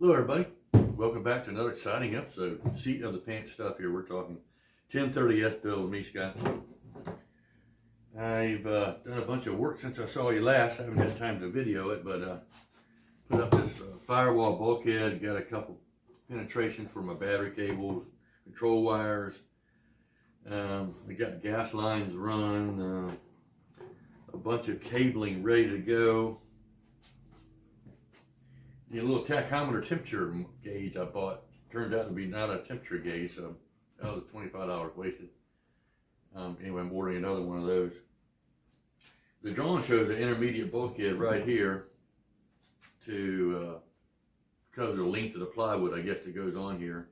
Hello everybody, welcome back to another exciting episode. Seat of the pants stuff here. We're talking 1030S build with me, Scott. I've done a bunch of work since I saw you last. I haven't had time to video it, but put up this firewall bulkhead, got a couple penetrations for my battery cables, control wires. We got gas lines run, a bunch of cabling ready to go. The little tachometer temperature gauge I bought turned out to be not a temperature gauge, so that was $25 wasted. Anyway, I'm ordering another one of those. The drawing shows an intermediate bulkhead right here to because of the length of the plywood, I guess, that goes on here.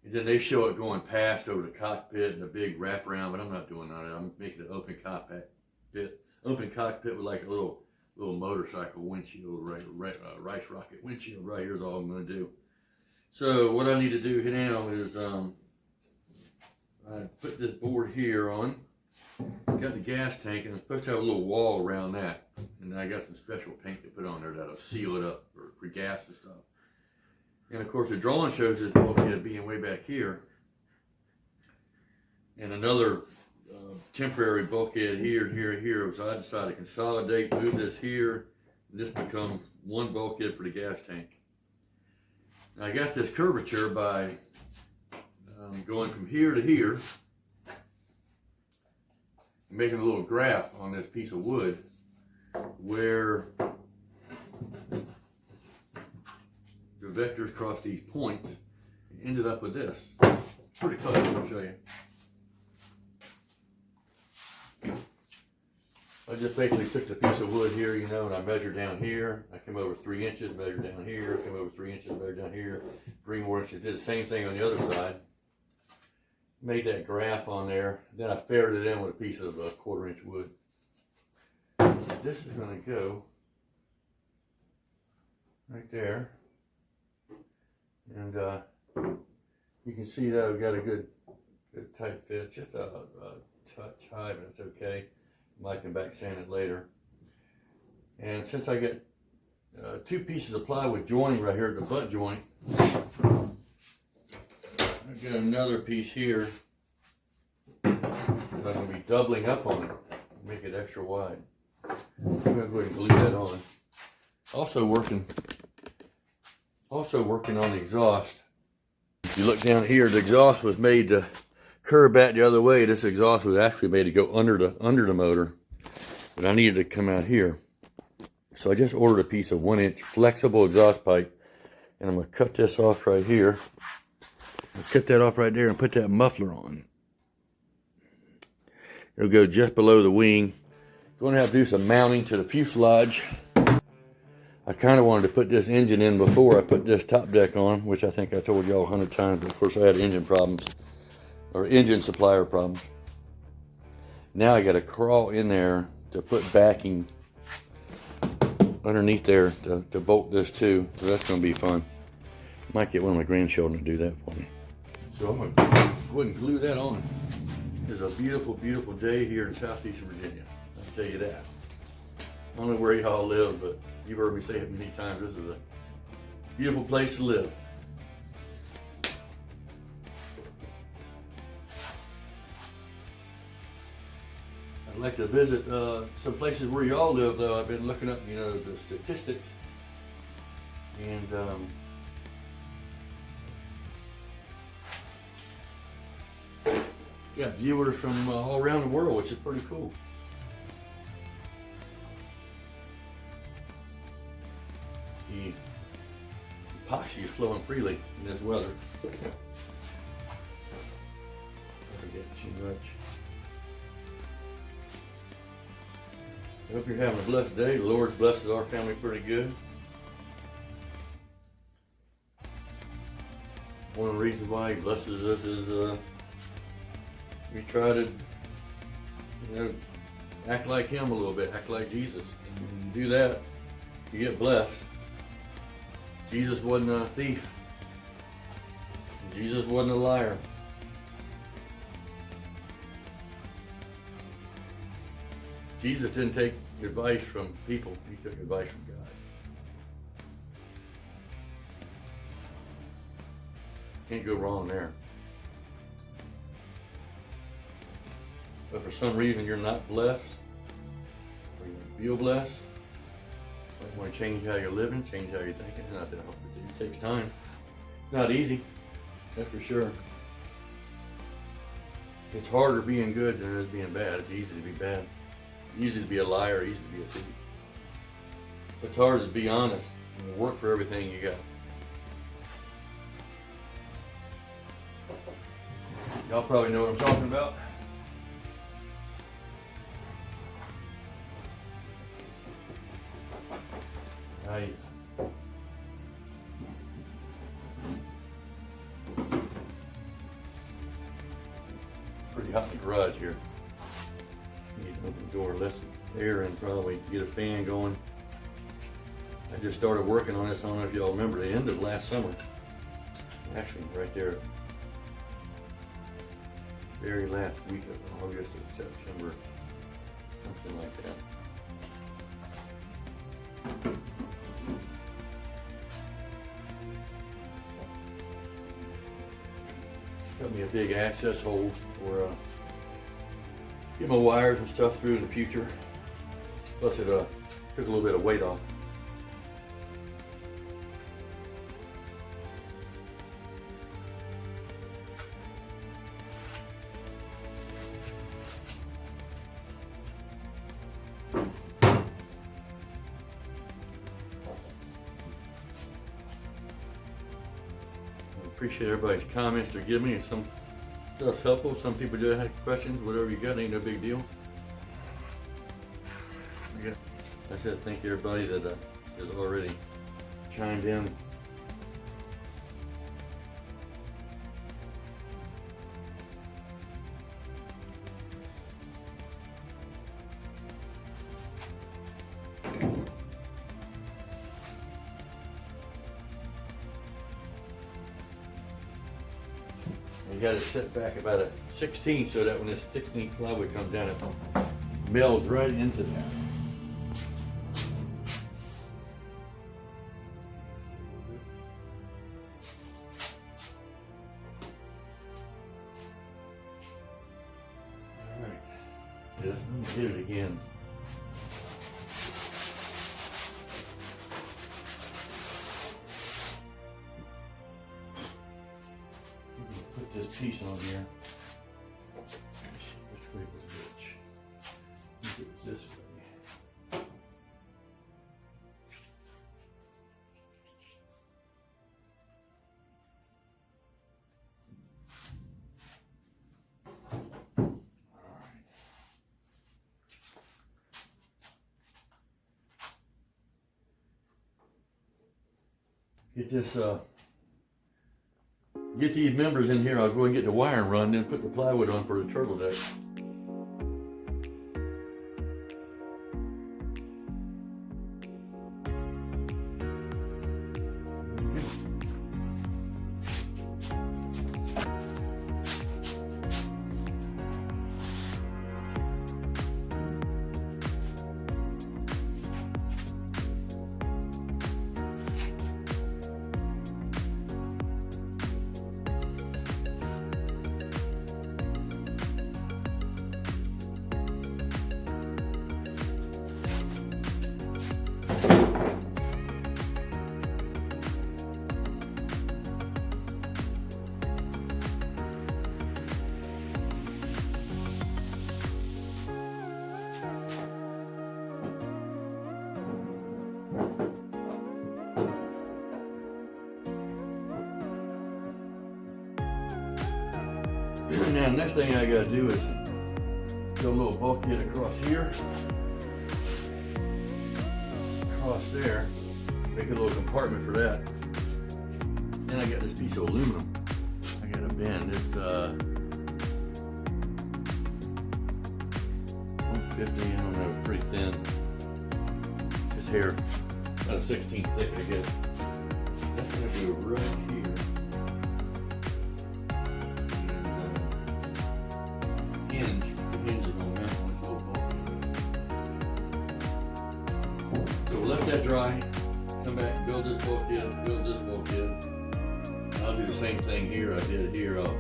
And then they show it going past over the cockpit and a big wraparound, but I'm not doing that. I'm making an open cockpit with like a little motorcycle windshield, rice rocket windshield right here is all I'm going to do. So what I need to do now is I put this board here on. Got the gas tank, and I'm supposed to have a little wall around that, and then I got some special paint to put on there that'll seal it up for gas and stuff. And of course the drawing shows this bulkhead being way back here, and another temporary bulkhead here and here and here. So I decided to consolidate, move this here, and this becomes one bulkhead for the gas tank. Now I got this curvature by going from here to here, making a little graph on this piece of wood where the vectors cross these points and ended up with this. It's pretty close, I'll show you. I just basically took the piece of wood here, you know, and I measured down here. I came over 3 inches, measured down here, came over 3 inches, measured down here, 3 more inches. Did the same thing on the other side. Made that graph on there. Then I ferreted it in with a piece of 1/4 inch wood. This is going to go right there. And you can see that I've got a good tight fit. Just a touch high, but it's okay. I can back sand it later. And since I got 2 pieces of plywood joining right here at the butt joint, I've got another piece here that I'm going to be doubling up on it, make it extra wide. I'm going to go ahead and glue that on. Also working on the exhaust. If you look down here, the exhaust was made to curve back the other way. This exhaust was actually made to go under the motor, but I needed to come out here. So I just ordered a piece of 1 inch flexible exhaust pipe, and I'm going to cut this off right here. I'll cut that off right there and put that muffler on. It'll go just below the wing. Going to have to do some mounting to the fuselage. I kind of wanted to put this engine in before I put this top deck on, which I think I told y'all 100 times, but of course I had engine problems, or engine supplier problems. Now I got to crawl in there to put backing underneath there to bolt this too, so that's going to be fun. Might get one of my grandchildren to do that for me. So I'm going to go ahead and glue that on. It's a beautiful, beautiful day here in southeastern Virginia. I'll tell you that. I don't know where y'all live, but you've heard me say it many times. This is a beautiful place to live. I'd like to visit some places where y'all live, though. I've been looking up, you know, the statistics, and got viewers from all around the world, which is pretty cool. The epoxy is flowing freely in this weather. Don't forget too much. I hope you're having a blessed day. The Lord's blesses our family pretty good. One of the reasons why He blesses us is we try to, you know, act like Him a little bit, act like Jesus. And when you do that, you get blessed. Jesus wasn't a thief. Jesus wasn't a liar. Jesus didn't take advice from people, He took advice from God. Can't go wrong there. But for some reason you're not blessed, or you feel blessed, or you want to change how you're living, change how you're thinking, it's not that hard. It takes time. It's not easy, that's for sure. It's harder being good than it is being bad. It's easy to be bad. Easy to be a liar, easy to be a thief. What's hard is to be honest and work for everything you got. Y'all probably know what I'm talking about. Right. Pretty hot in the garage here. Need to open the door, let some air in, probably get a fan going. I just started working on this. I don't know if y'all remember the end of last summer. Actually, right there. Very last week of August or September, something like that. Got me a big access hole for get my wires and stuff through in the future. Plus it took a little bit of weight off. Appreciate everybody's comments they're giving me. Some stuff's helpful. Some people just have questions. Whatever you got, ain't no big deal. Like I said, thank you everybody that has already chimed in. You got it set back about a 16 so that when this 16 plywood comes down, it melds right into that. All right, just hit it again. Put this piece on here. Let me see which way was which. I think it was this way. Alright. Get this get these members in here. I'll go and get the wiring run, then put the plywood on for the turtle deck. Now, next thing I gotta do is go a little bulkhead across here, across there, make a little compartment for that. Then I got this piece of aluminum I gotta bend. It's 150, I don't know, it's pretty thin. This here, about a 16 thick, I guess. That's gonna go right here. So let that dry, come back, build this bulkhead, I'll do the same thing here I did here. I'll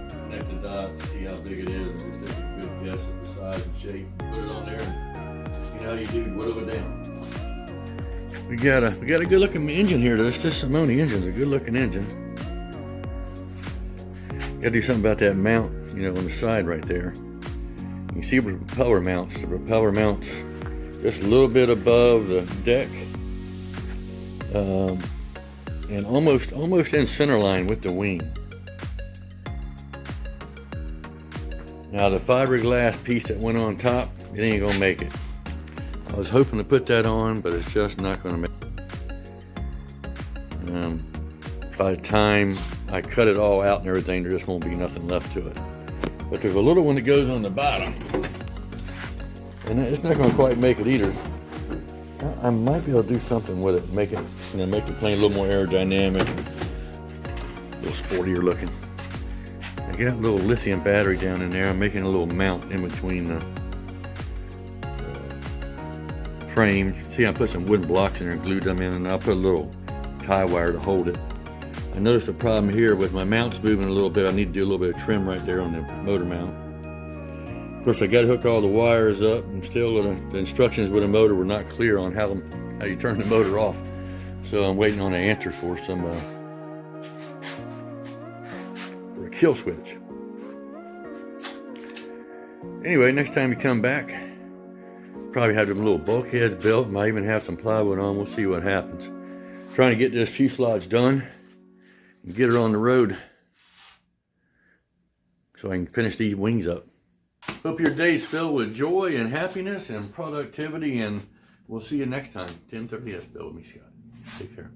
connect the dots, see how big it is, and just take a good guess at the size and shape. Put it on there, and you know how you do, whittle it down. We got a good looking engine here. This Simone engine's a good looking engine. Got to do something about that mount, you know, on the side right there. You can see where the propeller mounts. The propeller mounts just a little bit above the deck, and almost in center line with the wing. Now the fiberglass piece that went on top, it ain't gonna make it. I was hoping to put that on, but it's just not gonna make it. By the time I cut it all out and everything, there just won't be nothing left to it. But there's a little one that goes on the bottom, and it's not gonna quite make it either. I might be able to do something with it, make it, you know, make the plane a little more aerodynamic, a little sportier looking. I got a little lithium battery down in there. I'm making a little mount in between the frame. See, I put some wooden blocks in there and glued them in, and I'll put a little tie wire to hold it. I noticed a problem here with my mounts moving a little bit. I need to do a little bit of trim right there on the motor mount. Of course, I got to hook all the wires up, and still the instructions with the motor were not clear on how you turn the motor off. So I'm waiting on an answer for a kill switch. Anyway, next time you come back, probably have them little bulkheads built. Might even have some plywood on. We'll see what happens. Trying to get this fuselage done and get her on the road so I can finish these wings up. Hope your day's filled with joy and happiness and productivity, and we'll see you next time. 10:30 Bill with me, Scott. Take care.